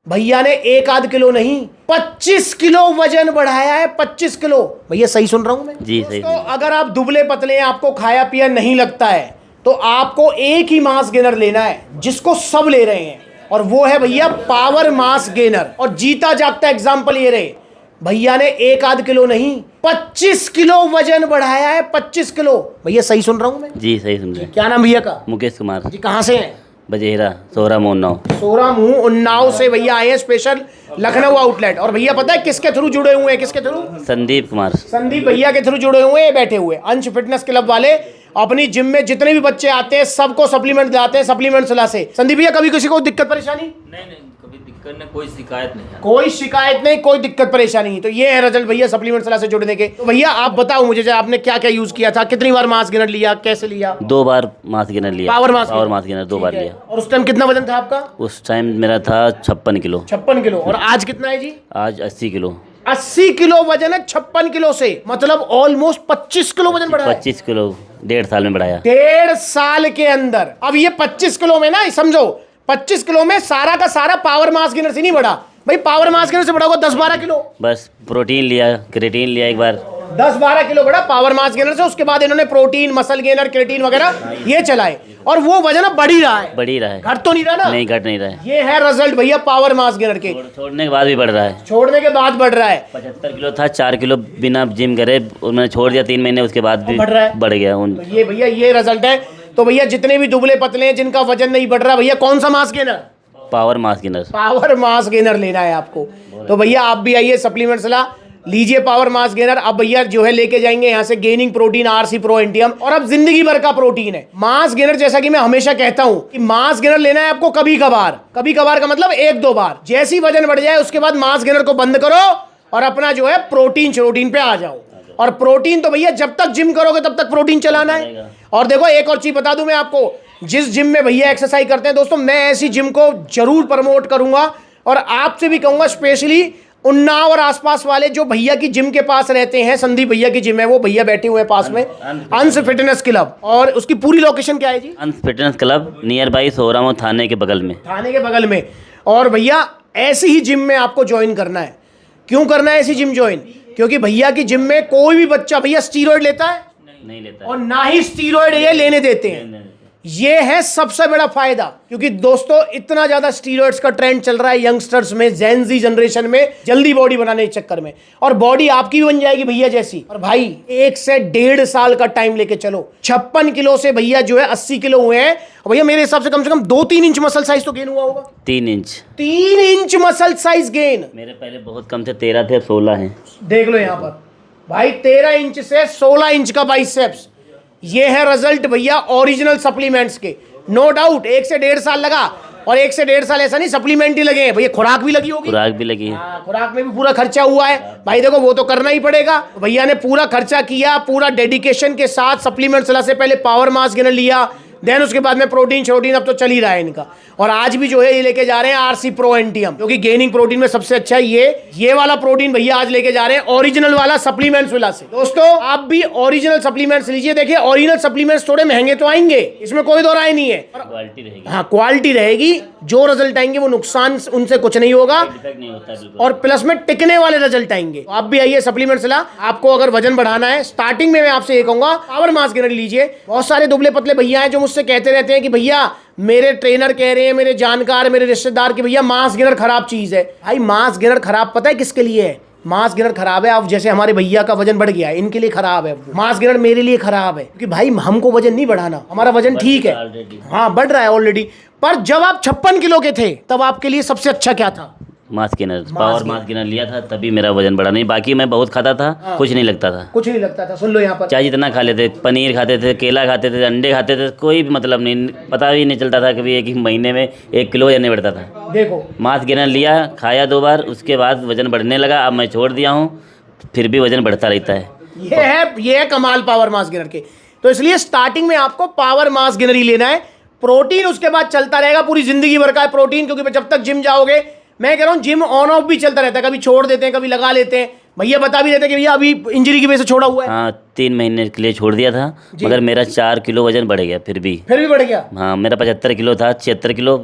भैया ने 1 आध किलो नहीं 25 किलो वजन बढ़ाया है। 25 किलो। भैया सही सुन रहा हूं मैं? जी सही। तो अगर आप दुबले पतले हैं, आपको खाया पिया नहीं लगता है, तो आपको एक ही मास गेनर लेना है जिसको सब ले रहे हैं, और वो है भैया पावर मास गेनर। और जीता जागता एग्जाम्पल ये रहे, भैया ने 1 आध किलो नहीं 25 किलो वजन बढ़ाया है। 25 किलो। भैया सही सुन रहा हूं मैं? जी सही सुन रहे हैं। क्या नाम भैया का? मुकेश कुमार जी कहाँ से हैं? बजेरा सोहरा मोन्नाव। सोरा मुंह उन्नाव से भैया आए हैं, स्पेशल लखनऊ आउटलेट। और भैया पता है किसके थ्रू जुड़े हुए हैं? किसके थ्रू? संदीप कुमार। संदीप भैया के थ्रू जुड़े हुए हैं, बैठे हुए अंश फिटनेस क्लब वाले। अपनी जिम में जितने भी बच्चे आते हैं सबको सप्लीमेंट दिलाते हैं, सप्लीमेंट सलाह से। संदीप भैया कभी किसी को दिक्कत परेशानी? नहीं कभी दिक्कत नहीं, कोई शिकायत नहीं। कोई शिकायत नहीं, कोई दिक्कत परेशानी नहीं। तो ये है रिजल्ट भैया सप्लीमेंट सलाह से जुड़ने के। तो भैया आप बताओ मुझे, आपने क्या क्या यूज किया था, कितनी बार मास गेनर लिया, कैसे लिया? 2 बार मास गेनर लिया। पावर मास गेनर 2 बार लिया। और उस टाइम कितना वजन था आपका? उस टाइम मेरा था 56 किलो। 56 किलो। और आज कितना है जी? आज 80 किलो। 80 किलो वजन है 56 किलो से, मतलब ऑलमोस्ट 25 किलो वजन बढ़ा है। 25 किलो 1.5 साल में बढ़ाया। 1.5 साल के अंदर। अब ये 25 किलो में ना समझो, 25 किलो में सारा का सारा पावर मास गेनर से नहीं बढ़ा भाई, पावर मास गेनर से बढ़ा होगा 10-12 किलो। बस प्रोटीन लिया, क्रेटीन लिया एक बार, 10-12 किलो बढ़ा पावर मास गेनर से। उसके बाद इन्होंने प्रोटीन, मसल गेनर, क्रेटीन वगैरह ये चलाए, और वो वजन अब बढ़ ही रहा है। बढ़ ही रहा है। घट तो नहीं रहा ना? नहीं घट नहीं रहा है। ये है रिजल्ट भैया पावर मास गेनर के। छोड़ने के बाद भी बढ़ रहा है। छोड़ने के बाद बढ़ रहा है। 75 किलो था, 4 किलो बिना जिम करे मैंने छोड़ दिया 3 महीने, उसके बाद भी बढ़ रहा है। बढ़ गया। तो ये भैया ये रिजल्ट है। तो भैया जितने भी दुबले पतले हैं, जिनका वजन नहीं बढ़ रहा, भैया कौन सा mass gainer? Power mass gainer. Power mass gainer लेना है आपको। तो भैया आप भी आइए, सप्लीमेंट सलाह लीजिए, पावर मास गेनर। अब भैया जो है लेके जाएंगे यहाँ से गेनिंग प्रोटीन, आरसी प्रो एंटियम, और अब जिंदगी भर का प्रोटीन है मास गेनर। जैसा कि मैं हमेशा कहता हूं कि मास गेनर लेना है आपको कभी कभार। कभी कभार का मतलब 1-2 बार। जैसी वजन बढ़ जाए उसके बाद मास गेनर को बंद करो और अपना जो है प्रोटीन पे आ जाओ। और प्रोटीन तो भैया जब तक जिम करोगे तब तक प्रोटीन चलाना है। और देखो एक और चीज बता दूं मैं आपको, जिस जिम में भैया एक्सरसाइज करते हैं दोस्तों, मैं ऐसी जिम को जरूर प्रमोट करूंगा। और आपसे भी कहूंगा, स्पेशली उन्नाव और आसपास वाले जो भैया की जिम के पास रहते हैं, संदीप भैया की जिम है, वो भैया बैठे हुए हैं पास में, अंश फिटनेस क्लब। और उसकी पूरी लोकेशन क्या है जी? अंश फिटनेस क्लब नियर बाई सोहरामो थाने के बगल में। थाने के बगल में। और भैया ऐसी ही जिम में आपको ज्वाइन करना है। क्यों करना है ऐसी जिम ज्वाइन? क्योंकि भैया की जिम में कोई भी बच्चा भैया स्टीरॉयड लेता है? नहीं लेता। और ना ही स्टीरॉयड ये लेने देते हैं। ये है सबसे बड़ा फायदा। क्योंकि दोस्तों इतना ज्यादा स्टीरॉयड्स का ट्रेंड चल रहा है यंगस्टर्स में, जेन ज़ी जनरेशन में, जल्दी बॉडी बनाने के चक्कर में। और बॉडी आपकी भी बन जाएगी भैया जैसी। और भाई 1 से 1.5 साल का टाइम लेके चलो। 56 किलो से भैया जो है 80 किलो हुए हैं। भैया मेरे हिसाब से कम 2-3 इंच मसल साइज तो गेन हुआ होगा। 3 inch. 3 inch muscle size gain. मेरे पहले बहुत कम थे, 13 थे, 16 हैं। देख लो यहाँ पर भाई, 13 इंच से 16 इंच का बाइसेप्स। ये है रिजल्ट भैया ओरिजिनल सप्लीमेंट्स के। नो डाउट 1 से 1.5 साल लगा। और 1 से 1.5 साल ऐसा नहीं, सप्लीमेंट ही लगे हैं भैया, खुराक भी लगी होगी। खुराक भी लगी है। खुराक में भी पूरा खर्चा हुआ है भाई। देखो वो तो करना ही पड़ेगा। भैया ने पूरा खर्चा किया, पूरा डेडिकेशन के साथ सप्लीमेंट सलाह से पहले पावर मास गेनर लिया, देन उसके बाद में प्रोटीन शोटीन, अब तो चल ही रहा है इनका। और आज भी जो है ये लेके जा रहे हैं आरसी प्रो एंटियम, जो कि गेनिंग प्रोटीन में सबसे अच्छा है। ये वाला प्रोटीन भैया आज लेके जा रहे हैं ओरिजिनल वाला सप्लीमेंट्स वाला से। दोस्तों आप भी ओरिजिनल सप्लीमेंट्स लीजिए। देखिए ओरिजिनल सप्लीमेंट्स थोड़े महंगे तो आएंगे, इसमें कोई दो राय नहीं है। क्वालिटी रहेगी। हाँ क्वालिटी रहेगी। जो रिजल्ट आएंगे वो नुकसान उनसे कुछ नहीं होगा, नहीं होता और प्लस में टिकने वाले रिजल्ट आएंगे। तो आप भी आइए सप्लीमेंट सलाह। आपको अगर वजन बढ़ाना है, स्टार्टिंग में मैं आपसे ये कहूंगा पावर मास गेनर लीजिए। बहुत सारे दुबले पतले भैया हैं जो मुझसे कहते रहते हैं कि भैया मेरे ट्रेनर कह रहे हैं, मेरे जानकार, मेरे रिश्तेदार कि भैया मास गेनर खराब चीज है। भाई मास गेनर खराब पता है किसके लिए है? मास गेनर खराब है अब जैसे हमारे भैया का वजन बढ़ गया है, इनके लिए खराब है। मास गेनर मेरे लिए खराब है क्योंकि भाई हमको वजन नहीं बढ़ाना, हमारा वजन ठीक है, हाँ बढ़ रहा है ऑलरेडी। पर जब आप 56 किलो के थे तब आपके लिए सबसे अच्छा क्या था? Mass gainer, power mass gainer लिया था, तभी मेरा वजन बढ़ा। नहीं बाकी मैं बहुत खाता था। कुछ नहीं लगता था। कुछ नहीं लगता था। सुन लो यहाँ पर, चाहे जितना खा लेते, पनीर खाते थे, केला खाते थे, अंडे खाते थे, कोई भी मतलब नहीं, पता भी नहीं चलता था कभी एक ही महीने में 1 किलो वजन नहीं बढ़ता था। देखो मास गेनर लिया, खाया 2 बार, उसके बाद वजन बढ़ने लगा। अब मैं छोड़ दिया हूँ, फिर भी वजन बढ़ता रहता है। ये है कमाल पावर मास गेनर के। तो इसलिए स्टार्टिंग में आपको पावर मास गेनर ही लेना है। प्रोटीन उसके बाद चलता रहेगा, पूरी जिंदगी भर का है प्रोटीन। क्योंकि जब तक जिम जाओगे, मैं कह रहा हूँ जिम ऑन ऑफ भी चलता रहता है, कभी छोड़ देते हैं, कभी लगा लेते हैं। भैया बता भी देते हैं कि भैया अभी इंजरी की वजह से छोड़ा हुआ है। हाँ 3 महीने के लिए छोड़ दिया था, मगर मेरा 4 किलो वजन बढ़ गया। फिर भी बढ़ गया। हाँ मेरा 75 किलो था, 76 किलो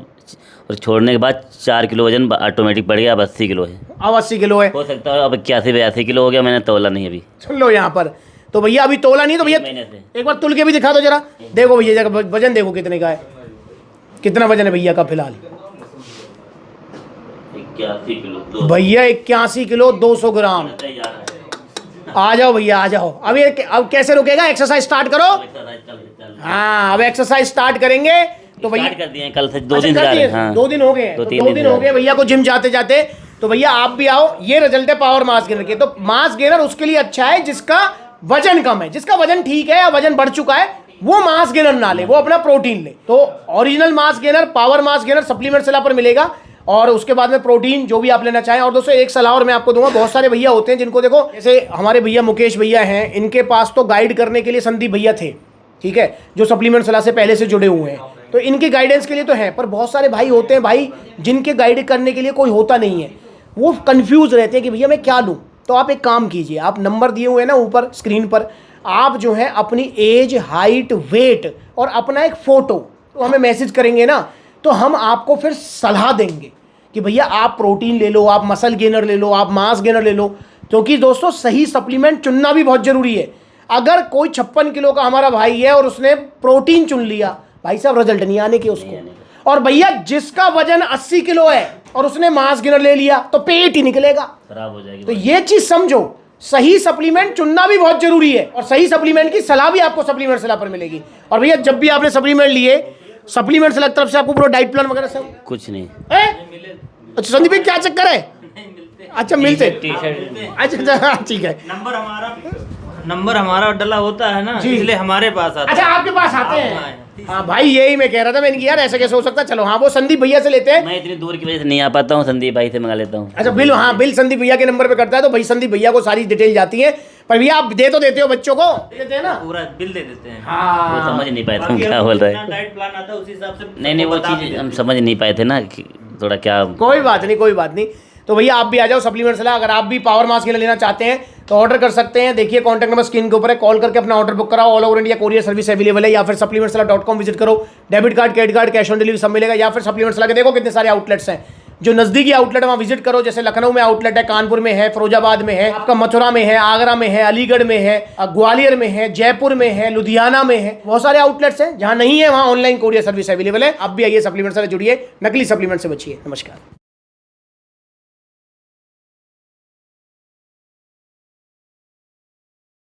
और छोड़ने के बाद 4 किलो वजन ऑटोमेटिक बढ़ गया, अब 80 किलो है। अब 80 किलो है। हो सकता है अब 81-82 किलो हो गया, मैंने तोला नहीं अभी। सुन लो यहाँ पर, तो भैया अभी तोला नहीं, तो भैया 3 महीने से। एक बार तुल के भी दिखा दो जरा। देखो भैया जरा वजन देखो कितने का है, कितना वजन है भैया का फिलहाल। 81 किलो भैया 81 किलो 200 ग्राम। आ जाओ भैया आ जाओ। अब कैसे रुकेगा, एक्सरसाइज स्टार्ट करो। हाँ अब एक्सरसाइज स्टार्ट करेंगे तो भैया कर दिए हैं, कल से 2 अच्छा, दिन कर से दिए? हाँ। 2 दिन हो गए हैं, तो 2 दिन हो गए भैया को जिम जाते जाते। तो भैया आप भी आओ, ये रिजल्ट है पावर मास गेनर के। तो मास गेनर उसके लिए अच्छा है जिसका वजन कम है, जिसका वजन ठीक है या वजन बढ़ चुका है वो मास गेनर ना ले, वो अपना प्रोटीन ले। तो original mass gainer, power mass gainer supplement सलाह पर मिलेगा, और उसके बाद में प्रोटीन जो भी आप लेना चाहें। और दोस्तों एक सलाह और मैं आपको दूंगा, बहुत सारे भैया होते हैं जिनको देखो, जैसे हमारे भैया मुकेश भैया हैं, इनके पास तो गाइड करने के लिए संदीप भैया थे, ठीक है, जो सप्लीमेंट सलाह से पहले से जुड़े हुए हैं, तो इनके गाइडेंस के लिए तो है। पर बहुत सारे भाई होते हैं भाई जिनके गाइड करने के लिए कोई होता नहीं है, वो कंफ्यूज रहते हैं कि भैया मैं क्या लूँ। तो आप एक काम कीजिए, आप नंबर दिए हुए हैं ना ऊपर स्क्रीन पर, आप जो है अपनी एज, हाइट, वेट और अपना एक फ़ोटो तो हमें मैसेज करेंगे ना, तो हम आपको फिर सलाह देंगे कि भैया आप प्रोटीन ले लो, आप मसल गेनर ले लो, आप मास गेनर ले लो। क्योंकि दोस्तों सही सप्लीमेंट चुनना भी बहुत ज़रूरी है। अगर कोई 56 किलो का हमारा भाई है और उसने प्रोटीन चुन लिया, भाई साहब रिजल्ट नहीं आने के उसको। और भैया जिसका वजन 80 किलो है और उसने मास गेनर ले लिया तो पेट ही निकलेगा, खराब हो जाएगी। तो ये चीज समझो, सही सप्लीमेंट चुनना भी बहुत जरूरी है, और सही सप्लीमेंट की सलाह भी आपको सप्लीमेंट सलाह पर मिलेगी। और भैया जब भी आपने सप्लीमेंट लिए, सप्लीमेंट सलाह की तरफ से आपको पूरा डाइट प्लान वगैरह सब कुछ नहीं है? अच्छा संदीप भाई क्या चक्कर है? अच्छा मिलते, अच्छा ठीक है। नंबर हमारा डला होता है ना, इसलिए हमारे पास आता है। अच्छा आपके पास आते हैं? हाँ भाई यही मैं कह रहा था, मैंने कि यार ऐसा कैसे हो सकता है। चलो हाँ वो संदीप भैया से लेते हैं। मैं इतनी दूर की वजह से नहीं आ पाता हूँ, संदीप भाई से मंगा लेता हूँ। अच्छा बिल, हाँ बिल संदीप भैया के नंबर पे करता है, तो भाई संदीप भैया को सारी डिटेल जाती है। पर भैया आप दे तो देते हो बच्चों को, देते हैं ना, पूरा बिल दे देते हैं। हाँ वो समझ नहीं पाए थे हम क्या बोल रहे हैं। डाइट प्लान आता है उसी हिसाब से। नहीं वो चीज़ हम समझ नहीं पाए थे ना कि थोड़ा क्या। कोई बात नहीं, कोई बात नहीं। तो भैया आप भी आ जाओ सप्लीमेंट सलाह। अगर आप भी पावर मास गेनर लेना चाहते हैं तो ऑर्डर कर सकते हैं। देखिए कॉन्टैक्ट नंबर स्क्रीन के ऊपर है, कॉल करके अपना ऑर्डर बुक कराओ। All over India courier service available है, या फिर supplementsala.com विजिट करो। Debit card, credit card, cash on delivery सब मिलेगा। या फिर सप्लीमेंट सलाह के देखो कितने सारे आउटलेट्स हैं, जो नजदीकी आउटलेट है वहाँ विजिट करो। जैसे लखनऊ में आउटलेट है, कानपुर में है, फिरोजाबाद में है, आपका मथुरा में है, आगरा में है, अलीगढ़ में है, ग्वालियर में है, जयपुर में है, लुधियाना में है। बहुत सारे आउटलेट्स हैं। जहाँ नहीं है वहाँ ऑनलाइन कोरियर सर्विस अवेलेबल है। आप भी आइए, सप्लीमेंट से जुड़िए, नकली सप्लीमेंट से बचिए। नमस्कार।